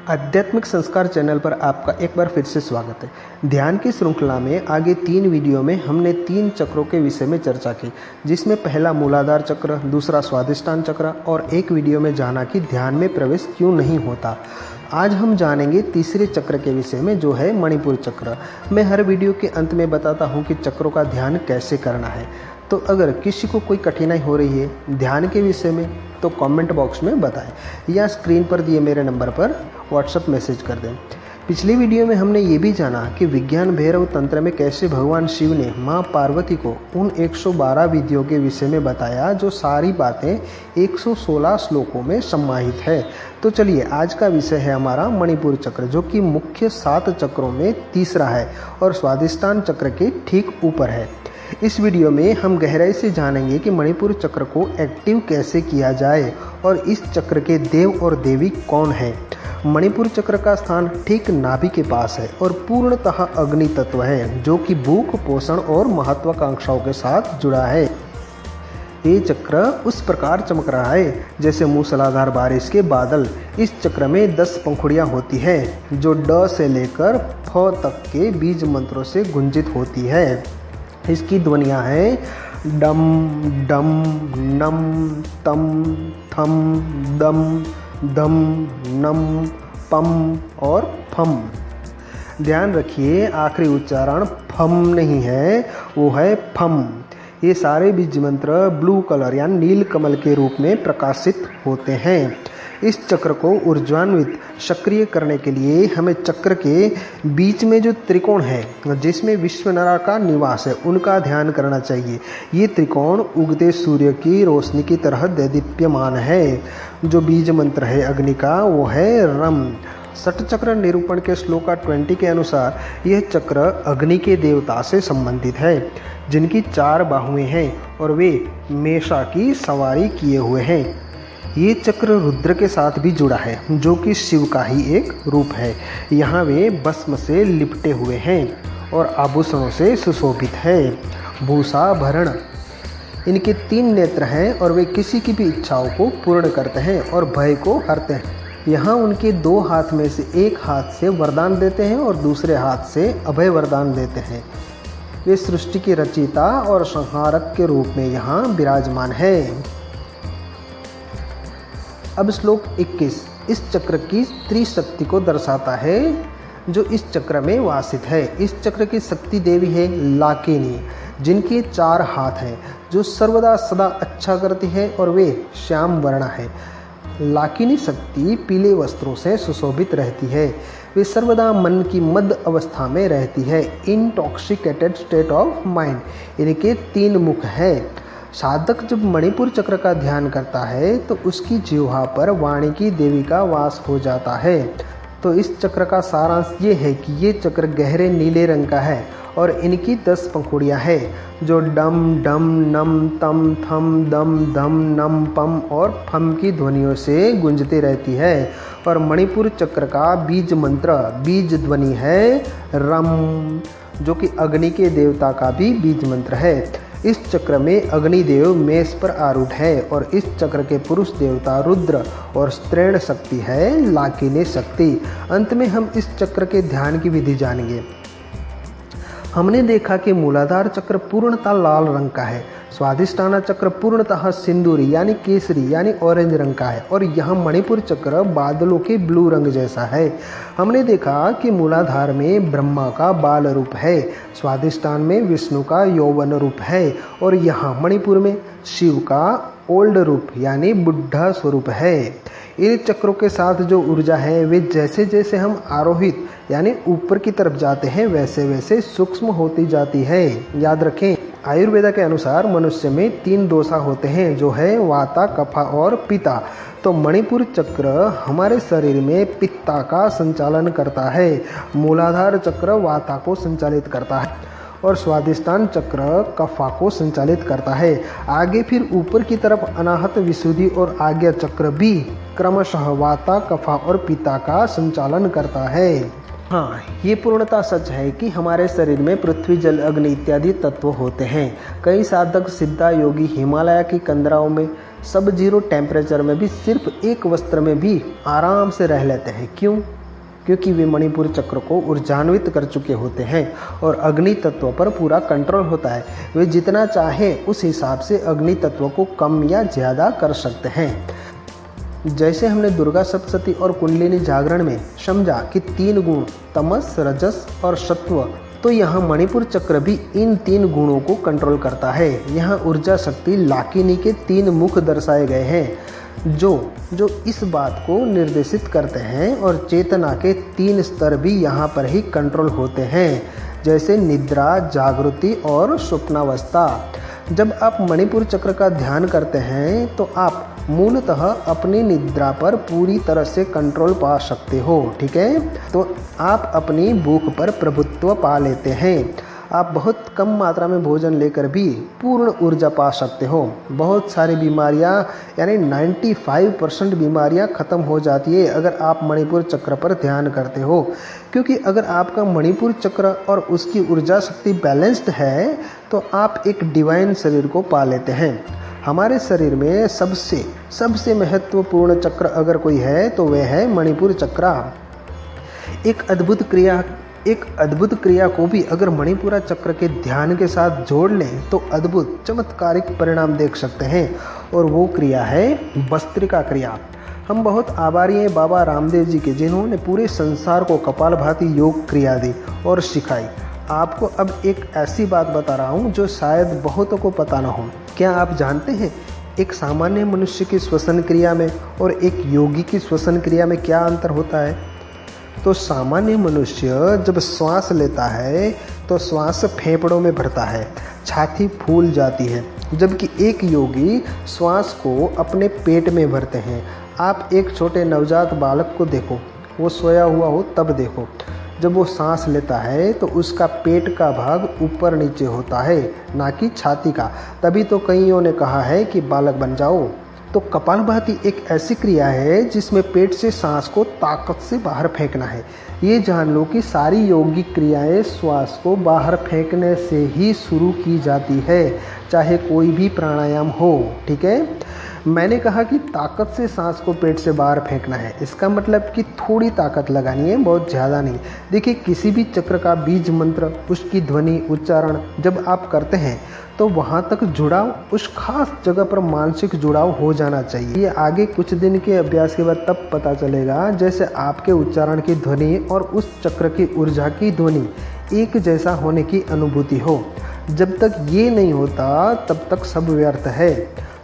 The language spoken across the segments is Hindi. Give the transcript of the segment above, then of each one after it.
आध्यात्मिक संस्कार चैनल पर आपका एक बार फिर से स्वागत है। ध्यान की श्रृंखला में आगे 3 वीडियो में हमने 3 चक्रों के विषय में चर्चा की, जिसमें पहला मूलाधार चक्र, दूसरा स्वादिष्टान चक्र और एक वीडियो में जाना कि ध्यान में प्रवेश क्यों नहीं होता। आज हम जानेंगे तीसरे चक्र के विषय में, जो है मणिपुर चक्र। मैं हर वीडियो के अंत में बताता हूँ कि चक्रों का ध्यान कैसे करना है। तो अगर किसी को कोई कठिनाई हो रही है ध्यान के विषय में तो कमेंट बॉक्स में बताएं या स्क्रीन पर दिए मेरे नंबर पर व्हाट्सएप मैसेज कर दें। पिछली वीडियो में हमने ये भी जाना कि विज्ञान भैरव तंत्र में कैसे भगवान शिव ने माँ पार्वती को उन 112 विधियों के विषय में बताया, जो सारी बातें 116 श्लोकों में समाहित है। तो चलिए, आज का विषय है हमारा मणिपुर चक्र, जो कि मुख्य 7 चक्रों में तीसरा है और स्वादिष्टान चक्र के ठीक ऊपर है। इस वीडियो में हम गहराई से जानेंगे कि मणिपुर चक्र को एक्टिव कैसे किया जाए और इस चक्र के देव और देवी कौन है। मणिपुर चक्र का स्थान ठीक नाभि के पास है और पूर्णतः अग्नि तत्व है, जो कि भूख, पोषण और महत्वाकांक्षाओं के साथ जुड़ा है। ये चक्र उस प्रकार चमक रहा है जैसे मूसलाधार बारिश के बादल। इस चक्र में 10 पंखुड़ियाँ होती है, जो ड से लेकर फ तक के बीज मंत्रों से गुंजित होती है। इसकी ध्वनियाँ हैं डम डम नम तम थम दम दम नम पम और फम। ध्यान रखिए, आखिरी उच्चारण फम नहीं है, वो है फम। ये सारे बीज मंत्र ब्लू कलर यानी नील कमल के रूप में प्रकाशित होते हैं। इस चक्र को ऊर्जान्वित सक्रिय करने के लिए हमें चक्र के बीच में जो त्रिकोण है, जिसमें विश्वनरा का निवास है, उनका ध्यान करना चाहिए। ये त्रिकोण उगते सूर्य की रोशनी की तरह दैदीप्यमान है। जो बीज मंत्र है अग्नि का, वो है रम। षट चक्र निरूपण के श्लोक 20 के अनुसार यह चक्र अग्नि के देवता से संबंधित है, जिनकी 4 बाहुएं हैं और वे मेषा की सवारी किए हुए हैं। ये चक्र रुद्र के साथ भी जुड़ा है, जो कि शिव का ही एक रूप है। यहाँ वे भस्म से लिपटे हुए हैं और आभूषणों से सुशोभित है। भूषा भरण इनके 3 नेत्र हैं और वे किसी की भी इच्छाओं को पूर्ण करते हैं और भय को हरते हैं। यहाँ उनके 2 हाथ में से एक हाथ से वरदान देते हैं और दूसरे हाथ से अभय वरदान देते हैं। वे सृष्टि के रचयिता और संहारक के रूप में यहाँ विराजमान है। अब श्लोक 21 इस चक्र की त्रिशक्ति को दर्शाता है, जो इस चक्र में वासित है। इस चक्र की शक्ति देवी है लाकिनी, जिनके 4 हाथ हैं, जो सर्वदा सदा अच्छा करती है और वे श्याम वर्ण है। लाकिनी शक्ति पीले वस्त्रों से सुशोभित रहती है। वे सर्वदा मन की मध्य अवस्था में रहती है, इंटॉक्सिकेटेड स्टेट ऑफ माइंड। इनके 3 मुख हैं। साधक जब मणिपुर चक्र का ध्यान करता है तो उसकी जिह्वा पर वाणी की देवी का वास हो जाता है। तो इस चक्र का सारांश ये है कि ये चक्र गहरे नीले रंग का है और इनकी 10 पंखुड़ियाँ हैं, जो डम डम नम तम थम दम धम नम पम और फम की ध्वनियों से गूंजती रहती है। और मणिपुर चक्र का बीज मंत्र, बीज ध्वनि है रम, जो कि अग्नि के देवता का भी बीज मंत्र है। इस चक्र में अग्निदेव मेष पर आरूढ़ है और इस चक्र के पुरुष देवता रुद्र और स्त्रीण शक्ति है लाकिनी शक्ति। अंत में हम इस चक्र के ध्यान की विधि जानेंगे। हमने देखा कि मूलाधार चक्र पूर्णतः लाल रंग का है, स्वादिष्टान चक्र पूर्णतः सिंदूरी यानी केसरी यानी ऑरेंज रंग का है और यहाँ मणिपुर चक्र बादलों के ब्लू रंग जैसा है। हमने देखा कि मूलाधार में ब्रह्मा का बाल रूप है, स्वादिष्टान में विष्णु का यौवन रूप है और यहाँ मणिपुर में शिव का ओल्ड रूप यानी बुढ़ा स्वरूप है। इन चक्रों के साथ जो ऊर्जा है, वे जैसे जैसे हम आरोहित यानी ऊपर की तरफ जाते हैं, वैसे वैसे सूक्ष्म होती जाती है। याद रखें, आयुर्वेद के अनुसार मनुष्य में 3 दोषा होते हैं, जो है वाता, कफा और पित्ता। तो मणिपुर चक्र हमारे शरीर में पित्ता का संचालन करता है, मूलाधार चक्र वाता को संचालित करता है और स्वादिष्टान चक्र कफा को संचालित करता है। आगे फिर ऊपर की तरफ अनाहत, विशुद्धि और आज्ञा चक्र भी क्रमशः वाता, कफा और पित्ता का संचालन करता है। हाँ, ये पूर्णतः सच है कि हमारे शरीर में पृथ्वी, जल, अग्नि इत्यादि तत्व होते हैं। कई साधक, सिद्धा, योगी हिमालय की कंदराओं में सब जीरो टेम्परेचर में भी सिर्फ एक वस्त्र में भी आराम से रह लेते हैं। क्यों? क्योंकि वे मणिपुर चक्र को ऊर्जान्वित कर चुके होते हैं और अग्नि तत्व पर पूरा कंट्रोल होता है। वे जितना चाहें उस हिसाब से अग्नि तत्व को कम या ज़्यादा कर सकते हैं। जैसे हमने दुर्गा सप्तशती और कुंडलिनी जागरण में समझा कि 3 गुण तमस, रजस और सत्व, तो यहाँ मणिपुर चक्र भी इन 3 गुणों को कंट्रोल करता है। यहाँ ऊर्जा शक्ति लाकिनी के 3 मुख दर्शाए गए हैं जो इस बात को निर्देशित करते हैं, और चेतना के 3 स्तर भी यहाँ पर ही कंट्रोल होते हैं, जैसे निद्रा, जागृति और स्वप्नावस्था। जब आप मणिपुर चक्र का ध्यान करते हैं तो आप मूलतः अपनी निद्रा पर पूरी तरह से कंट्रोल पा सकते हो। ठीक है, तो आप अपनी भूख पर प्रभुत्व पा लेते हैं। आप बहुत कम मात्रा में भोजन लेकर भी पूर्ण ऊर्जा पा सकते हो। बहुत सारी बीमारियां यानी 95% बीमारियां ख़त्म हो जाती है अगर आप मणिपुर चक्र पर ध्यान करते हो, क्योंकि अगर आपका मणिपुर चक्र और उसकी ऊर्जा शक्ति बैलेंस्ड है तो आप एक डिवाइन शरीर को पा लेते हैं। हमारे शरीर में सबसे महत्वपूर्ण चक्र अगर कोई है तो वह है मणिपुर चक्र। एक अद्भुत क्रिया को भी अगर मणिपुरा चक्र के ध्यान के साथ जोड़ लें तो अद्भुत चमत्कारिक परिणाम देख सकते हैं, और वो क्रिया है भस्त्रिका क्रिया। हम बहुत आभारी हैं बाबा रामदेव जी के, जिन्होंने पूरे संसार को कपालभाति योग क्रिया दी और सिखाई। आपको अब एक ऐसी बात बता रहा हूँ जो शायद बहुतों को पता ना हो। क्या आप जानते हैं एक सामान्य मनुष्य की श्वसन क्रिया में और एक योगी की श्वसन क्रिया में क्या अंतर होता है? तो सामान्य मनुष्य जब श्वास लेता है तो श्वास फेफड़ों में भरता है, छाती फूल जाती है, जबकि एक योगी श्वास को अपने पेट में भरते हैं। आप एक छोटे नवजात बालक को देखो, वो सोया हुआ हो तब देखो, जब वो सांस लेता है तो उसका पेट का भाग ऊपर नीचे होता है, ना कि छाती का। तभी तो कईयों ने कहा है कि बालक बन जाओ। तो कपालभाति एक ऐसी क्रिया है जिसमें पेट से सांस को ताकत से बाहर फेंकना है। ये जान लो कि सारी योगिक क्रियाएं श्वास को बाहर फेंकने से ही शुरू की जाती है, चाहे कोई भी प्राणायाम हो। ठीक है, मैंने कहा कि ताकत से सांस को पेट से बाहर फेंकना है, इसका मतलब कि थोड़ी ताकत लगानी है, बहुत ज़्यादा नहीं। देखिए, किसी भी चक्र का बीज मंत्र, उसकी ध्वनि, उच्चारण जब आप करते हैं तो वहाँ तक जुड़ाव, उस खास जगह पर मानसिक जुड़ाव हो जाना चाहिए। ये आगे कुछ दिन के अभ्यास के बाद तब पता चलेगा, जैसे आपके उच्चारण की ध्वनि और उस चक्र की ऊर्जा की ध्वनि एक जैसा होने की अनुभूति हो। जब तक ये नहीं होता तब तक सब व्यर्थ है।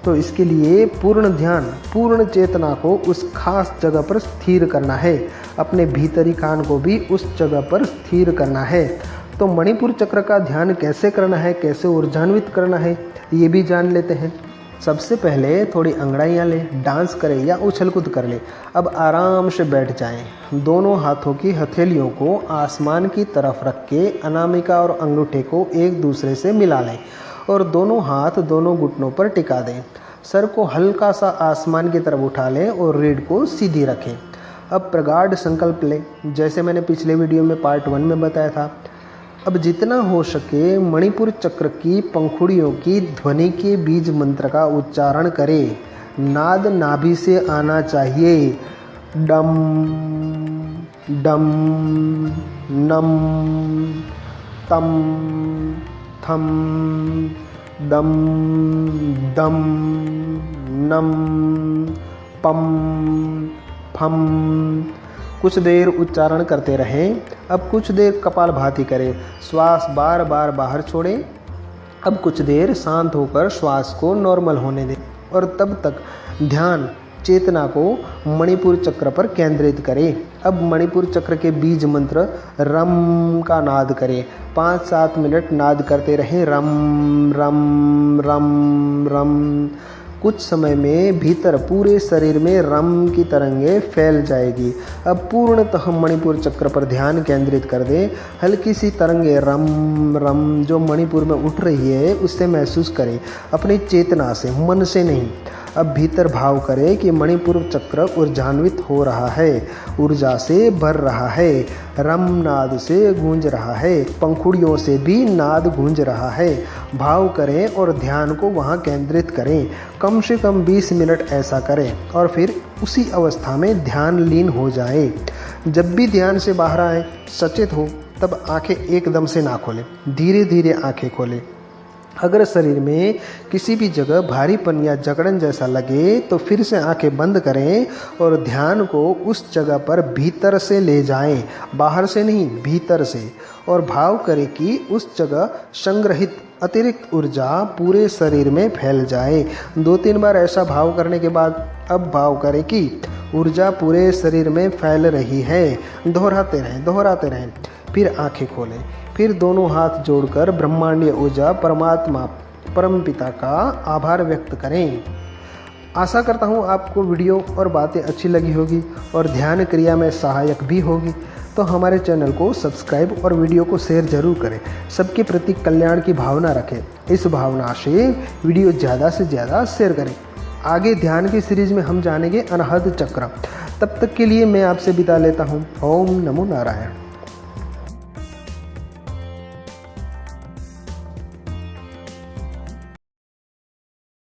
तो इसके लिए पूर्ण ध्यान, पूर्ण चेतना को उस खास जगह पर स्थिर करना है, अपने भीतरी कान को भी उस जगह पर स्थिर करना है। तो मणिपुर चक्र का ध्यान कैसे करना है, कैसे ऊर्जान्वित करना है, ये भी जान लेते हैं। सबसे पहले थोड़ी अंगड़ाइयाँ लें, डांस करें या उछल कूद कर लें। अब आराम से बैठ जाएं। दोनों हाथों की हथेलियों को आसमान की तरफ रख के अनामिका और अंगूठे को एक दूसरे से मिला लें और दोनों हाथ दोनों घुटनों पर टिका दें। सर को हल्का सा आसमान की तरफ उठा लें और रीढ़ को सीधी रखें। अब प्रगाढ़ संकल्प लें, जैसे मैंने पिछले वीडियो में पार्ट 1 में बताया था। अब जितना हो सके मणिपुर चक्र की पंखुड़ियों की ध्वनि के बीज मंत्र का उच्चारण करें। नाद नाभि से आना चाहिए। डम डम नम तम थम दम दम नम पम फम। कुछ देर उच्चारण करते रहें। अब कुछ देर कपालभाति करें, श्वास बार बार बाहर छोड़ें। अब कुछ देर शांत होकर श्वास को नॉर्मल होने दें और तब तक ध्यान, चेतना को मणिपुर चक्र पर केंद्रित करें। अब मणिपुर चक्र के बीज मंत्र रम का नाद करें। 5-7 मिनट नाद करते रहें, रम रम रम रम। कुछ समय में भीतर पूरे शरीर में रम की तरंगें फैल जाएगी। अब पूर्णतः मणिपुर चक्र पर ध्यान केंद्रित कर दें। हल्की सी तरंगें रम रम जो मणिपुर में उठ रही है उससे महसूस करें, अपनी चेतना से, मन से नहीं। अब भीतर भाव करें कि मणिपुर चक्र ऊर्जान्वित हो रहा है, ऊर्जा से भर रहा है, रम नाद से गूंज रहा है, पंखुड़ियों से भी नाद गूंज रहा है। भाव करें और ध्यान को वहाँ केंद्रित करें। कम से कम 20 मिनट ऐसा करें और फिर उसी अवस्था में ध्यान लीन हो जाए। जब भी ध्यान से बाहर आए, सचेत हो, तब आंखें एकदम से ना खोलें, धीरे धीरे आंखें खोलें। अगर शरीर में किसी भी जगह भारीपन या जकड़न जैसा लगे तो फिर से आंखें बंद करें और ध्यान को उस जगह पर भीतर से ले जाएं, बाहर से नहीं, भीतर से। और भाव करें कि उस जगह संग्रहित अतिरिक्त ऊर्जा पूरे शरीर में फैल जाए। 2-3 बार ऐसा भाव करने के बाद अब भाव करें कि ऊर्जा पूरे शरीर में फैल रही है। दोहराते रहें। फिर आंखें खोलें। फिर दोनों हाथ जोड़कर ब्रह्मांडीय ऊर्जा परमात्मा परमपिता का आभार व्यक्त करें। आशा करता हूँ आपको वीडियो और बातें अच्छी लगी होगी और ध्यान क्रिया में सहायक भी होगी। तो हमारे चैनल को सब्सक्राइब और वीडियो को शेयर जरूर करें। सबके प्रति कल्याण की भावना रखें। इस भावना से वीडियो ज़्यादा से ज़्यादा शेयर करें। आगे ध्यान की सीरीज में हम जानेंगे अनाहत चक्र। तब तक के लिए मैं आपसे विदा लेता हूँ। ओम नमो नारायण।